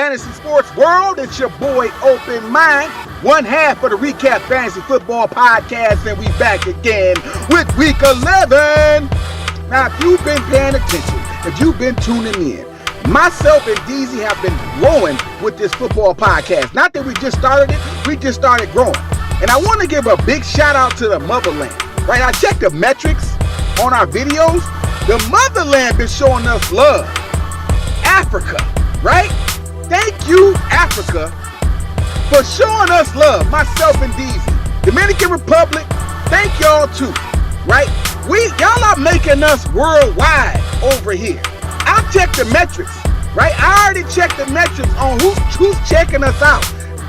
fantasy sports world? It's your boy Open Mind, one half of the ReCapp Fantasy Football Podcast, and we back again with Week 11. Now, if you've been paying attention, if you've been tuning in, myself and Deezy have been growing with this football podcast. Not that we just started it, we just started growing. And I want to give a big shout out to the motherland, right? I checked the metrics on our videos. The motherland been showing us love. Africa, right? Thank you, Africa, for showing us love, myself and Deezy. Dominican Republic, thank y'all too, right? Y'all are making us worldwide over here. I'll check the metrics, right? I already checked the metrics on who's checking us out.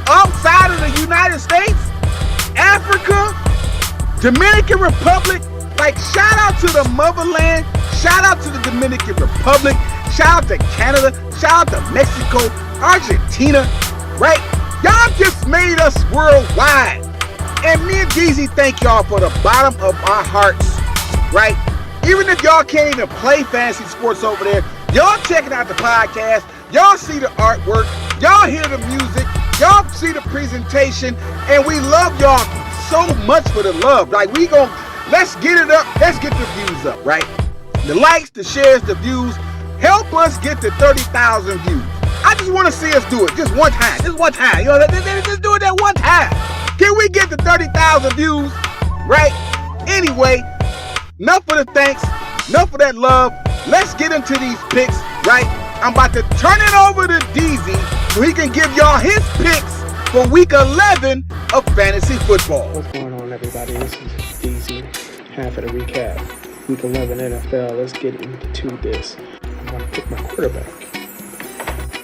Outside of the United States, Africa, Dominican Republic, like shout out to the motherland, shout out to the Dominican Republic, shout out to Canada, shout out to Mexico, Argentina, right? Y'all just made us worldwide. And me and Deezy thank y'all for the bottom of our hearts, right? Even if y'all can't even play fantasy sports over there, y'all checking out the podcast, y'all see the artwork, y'all hear the music, y'all see the presentation, and we love y'all so much for the love. Like let's get it up, let's get the views up, right? The likes, the shares, the views, help us get to 30,000 views. I just want to see us do it just one time, you know, just do it that one time. Can we get to 30,000 views, right? Anyway, enough of the thanks, enough of that love. Let's get into these picks, right? I'm about to turn it over to Deezy so he can give y'all his picks for week 11 of fantasy football. What's going on, everybody? This is Deezy, half of the recap. Week 11 NFL. Let's get into this. I'm going to pick my quarterback,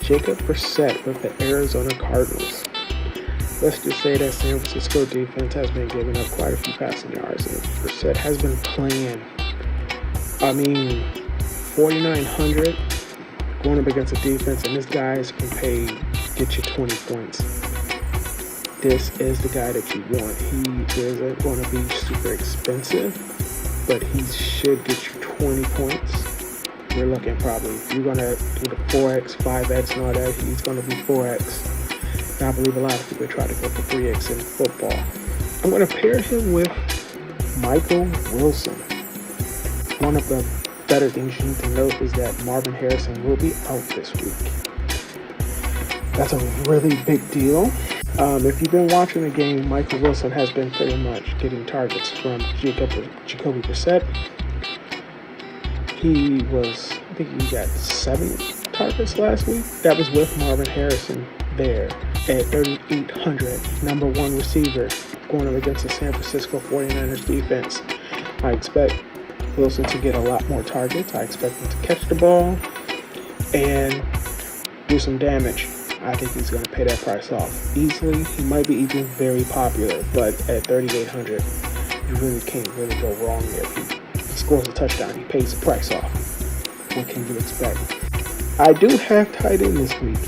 Jacob Brissett with the Arizona Cardinals. Let's just say that San Francisco defense has been giving up quite a few passing yards, and Brissett has been playing, 4,900 going up against a defense, and this guy can get you 20 points. This is the guy that you want. He isn't going to be super expensive, but he should get you 20 points. You're looking probably, if you're going to do the 4X, 5X, and all that, he's going to be 4X. And I believe a lot of people try to go for 3X in football. I'm going to pair him with Michael Wilson. One of the better things you need to note is that Marvin Harrison will be out this week. That's a really big deal. If you've been watching the game, Michael Wilson has been pretty much getting targets from Jacoby Brissett. I think he got 7 targets last week. That was with Marvin Harrison there at 3,800, number one receiver, going up against the San Francisco 49ers defense. I expect Wilson to get a lot more targets. I expect him to catch the ball and do some damage. I think he's going to pay that price off easily. He might be even very popular, but at 3,800, you really can't really go wrong there. He scores a touchdown, he pays the price off. What can you expect? I do have tight end this week,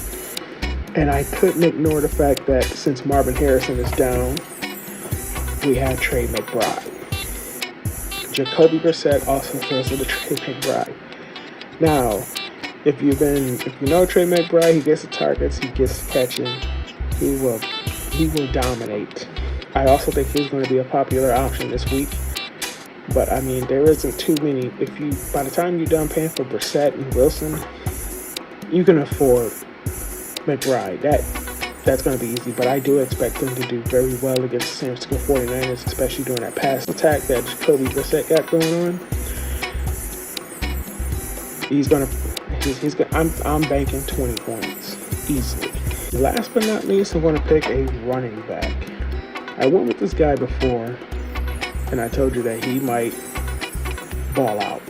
and I couldn't ignore the fact that since Marvin Harrison is down, we have Trey McBride. Jacoby Brissett also fills in the Trey McBride. Now, if you know Trey McBride, he gets the targets, he gets the catching, he will dominate. I also think he's going to be a popular option this week. But there isn't too many. By the time you're done paying for Brissett and Wilson, you can afford McBride. That's going to be easy. But I do expect him to do very well against the San Francisco 49ers, especially during that pass attack that Jacoby Brissett got going on. I'm banking 20 points easily. Last but not least, I'm going to pick a running back. I went with this guy before, and I told you that he might ball out.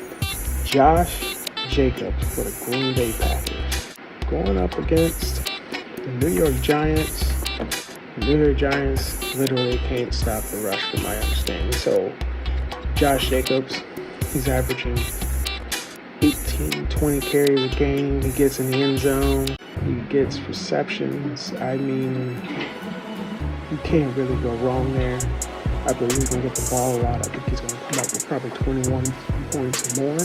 Josh Jacobs for the Green Bay Packers, going up against the New York Giants. The New York Giants literally can't stop the rush, from my understanding. So, Josh Jacobs, he's averaging 18, 20 carries a game. He gets in the end zone. He gets receptions. You can't really go wrong there. I believe he's going to get the ball a lot. I think he's going to come up with probably 21 points or more.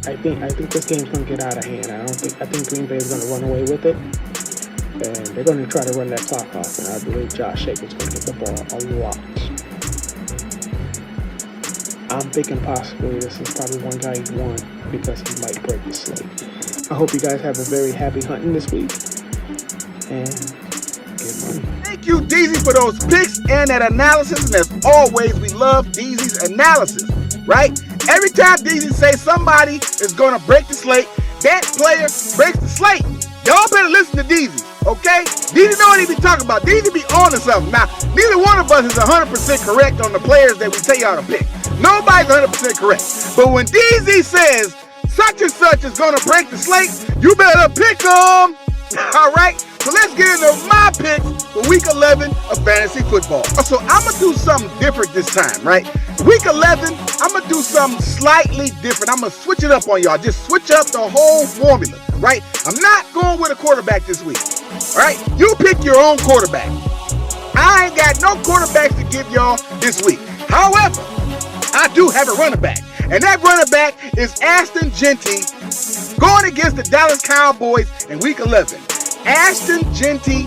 I think this game's going to get out of hand. I think Green Bay is going to run away with it. And they're going to try to run that clock off, and I believe Josh Jacobs going to get the ball a lot. I'm thinking possibly this is probably one guy you want because he might break the slate. I hope you guys have a very happy hunting this week. And get money. Thank you, Deezy, for those picks and that analysis. And as always, we love Deezy's analysis, right? Every time Deezy says somebody is going to break the slate, that player breaks the slate. Y'all better listen to Deezy, okay? Deezy know what he be talking about. Deezy be on to something. Now, neither one of us is 100% correct on the players that we tell y'all to pick. Nobody's 100% correct. But when Deezy says such and such is going to break the slate, you better pick them. All right? So let's get into my picks for Week 11 of fantasy football. So I'm going to do something different this time, right? Week 11, I'm going to do something slightly different. I'm going to switch it up on y'all. Just switch up the whole formula, right? I'm not going with a quarterback this week, all right? You pick your own quarterback. I ain't got no quarterbacks to give y'all this week. However, I do have a running back, and that running back is Ashton Jeanty going against the Dallas Cowboys in Week 11. Ashton Jeanty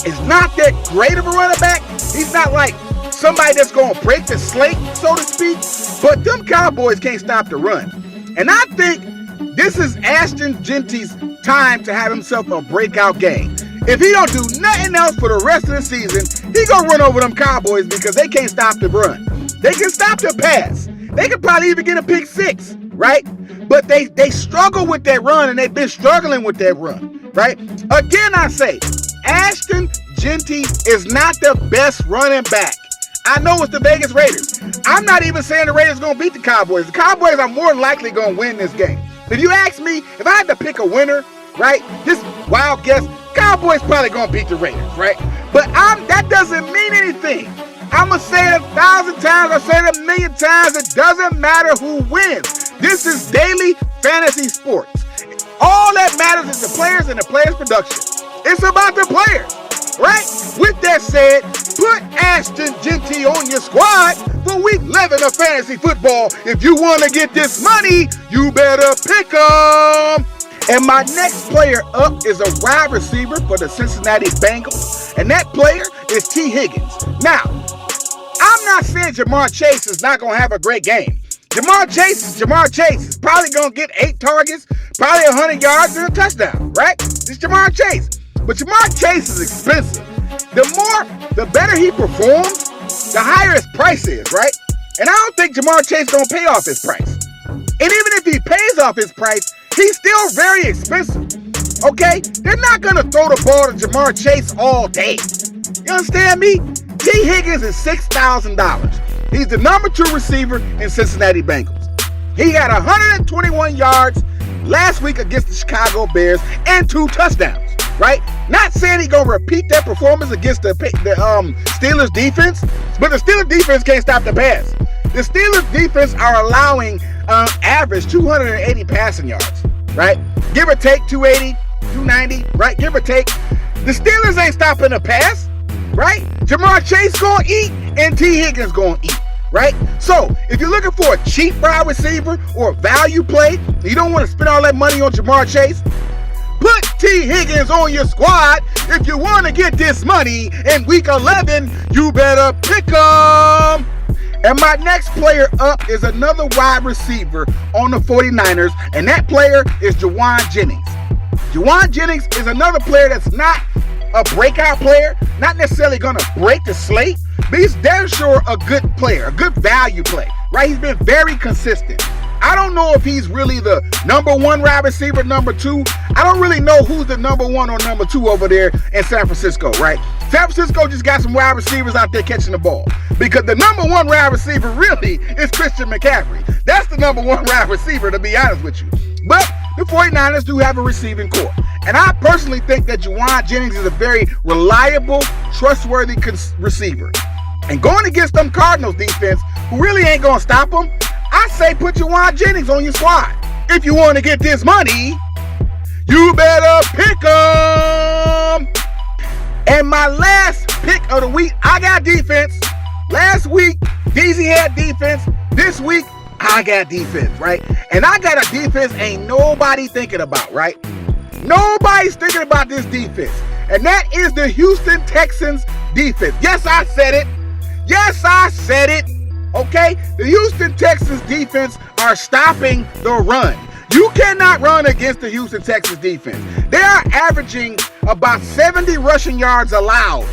is not that great of a running back. He's not like somebody that's going to break the slate, so to speak, but them Cowboys can't stop the run. And I think this is Ashton Jeanty's time to have himself a breakout game. If he don't do nothing else for the rest of the season, he going to run over them Cowboys because they can't stop the run. They can stop the pass. They could probably even get a pick six, right? But they struggle with that run, and they've been struggling with that run, right? Again, I say, Ashton Jeanty is not the best running back. I know it's the Vegas Raiders. I'm not even saying the Raiders are going to beat the Cowboys. The Cowboys are more than likely going to win this game. If you ask me, if I had to pick a winner, right, this wild guess, Cowboys probably going to beat the Raiders, right? But that doesn't mean anything. I'm going to say it 1,000 times. I'll say it 1,000,000 times. It doesn't matter who wins. This is daily fantasy sports. All that matters is the players and the players' production. It's about the players, right? With that said, put Ashton Jeanty on your squad for Week 11 of fantasy football. If you want to get this money, you better pick them. And my next player up is a wide receiver for the Cincinnati Bengals, and that player is T. Higgins. Now, I'm not saying Jamar Chase is not going to have a great game. Jamar Chase is probably going to get 8 targets, probably 100 yards and a touchdown, right? It's Jamar Chase. But Jamar Chase is expensive. The better he performs, the higher his price is, right? And I don't think Jamar Chase is going to pay off his price. And even if he pays off his price, he's still very expensive, okay? They're not going to throw the ball to Jamar Chase all day. You understand me? T. Higgins is $6,000. He's the number 2 receiver in Cincinnati Bengals. He had 121 yards last week against the Chicago Bears and 2 touchdowns, right? Not saying he's going to repeat that performance against the Steelers defense, but the Steelers defense can't stop the pass. The Steelers defense are allowing average 280 passing yards, right? Give or take 280, 290, right? Give or take. The Steelers ain't stopping the pass, right? Jamar Chase gonna eat and T. Higgins gonna eat, right? So if you're looking for a cheap wide receiver or a value play, you don't want to spend all that money on Jamar Chase, put T. Higgins on your squad. If you want to get this money in Week 11, you better pick him. And my next player up is another wide receiver on the 49ers, and that player is Juwan Jennings. Juwan Jennings is another player that's not a breakout player, not necessarily going to break the slate, but he's damn sure a good player, a good value play, right? He's been very consistent. I don't know if he's really the number 1 wide receiver, number 2. I don't really know who's the number 1 or number 2 over there in San Francisco, right? San Francisco just got some wide receivers out there catching the ball, because the number 1 wide receiver really is Christian McCaffrey. That's the number 1 wide receiver, to be honest with you. But the 49ers do have a receiving core. And I personally think that Juwan Jennings is a very reliable, trustworthy receiver. And going against them Cardinals defense, who really ain't going to stop them, I say put Juwan Jennings on your squad. If you want to get this money, you better pick them. And my last pick of the week, I got defense. Last week, Deezy had defense. This week, I got defense, right? And I got a defense ain't nobody thinking about, right? Nobody's thinking about this defense. and that is the Houston Texans defense. Yes, I said it. Yes, I said it. Okay? The Houston Texans defense are stopping the run. You cannot run against the Houston Texans defense. They are averaging about 70 rushing yards allowed.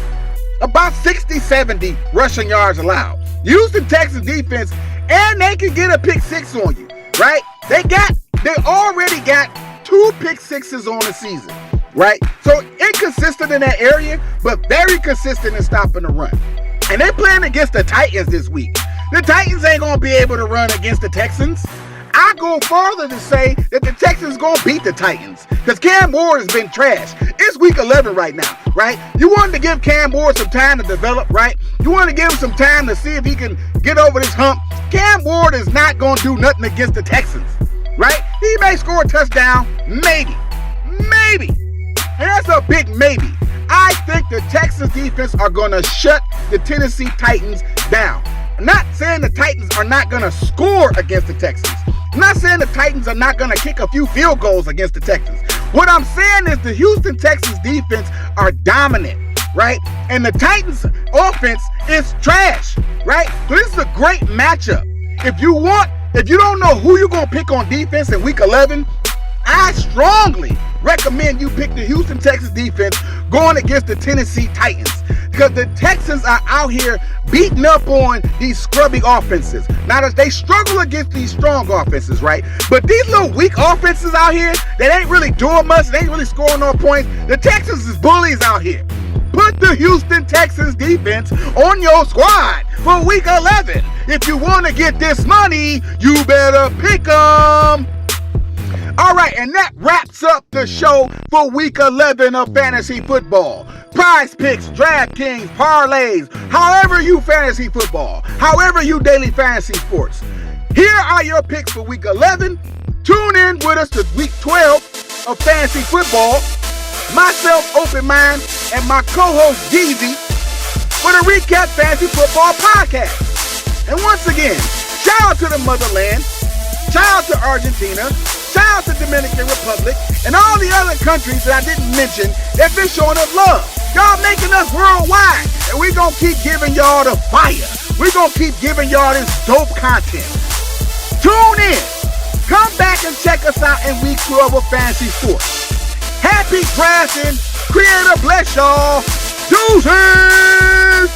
About 60, 70 rushing yards allowed. Houston Texans defense, and they can get a pick six on you, right? They already got 2 pick sixes on the season, right? So inconsistent in that area, but very consistent in stopping the run. And they're playing against the Titans this week. The Titans ain't going to be able to run against the Texans. I go farther to say that the Texans going to beat the Titans because Cam Ward has been trash. It's week 11 right now, right? You wanted to give Cam Ward some time to develop, right? You want to give him some time to see if he can get over this hump. Cam Ward is not going to do nothing against the Texans, right? He may score a touchdown, maybe. And that's a big maybe. I think the Texans defense are going to shut the Tennessee Titans down. I'm not saying the Titans are not going to score against the Texans. I'm not saying the Titans are not going to kick a few field goals against the Texans. What I'm saying is the Houston Texans defense are dominant, right? And the Titans offense is trash, right? So this is a great matchup. If you don't know who you're going to pick on defense in week 11, I strongly recommend you pick the Houston Texans defense going against the Tennessee Titans. Because the Texans are out here beating up on these scrubby offenses. Now, they struggle against these strong offenses, right? But these little weak offenses out here that ain't really doing much, they ain't really scoring no points. The Texans is bullies out here. Put the Houston Texans defense on your squad for week 11. If you want to get this money, you better pick them. All right, and that wraps up the show for week 11 of fantasy football. Prize picks, DraftKings, parlays, however you fantasy football, however you daily fantasy sports. Here are your picks for week 11. Tune in with us to week 12 of fantasy football. Myself, Open Mind, and my co-host Deezy for the ReCapp Fantasy Football Podcast. And once again, shout out to the motherland, shout out to Argentina, shout out to Dominican Republic, and all the other countries that I didn't mention that's been showing us love. Y'all making us worldwide, and we're going to keep giving y'all the fire. We're going to keep giving y'all this dope content. Tune in. Come back and check us out in week 12 of Fantasy Sports. Happy drafting. Creator bless y'all. Deuces.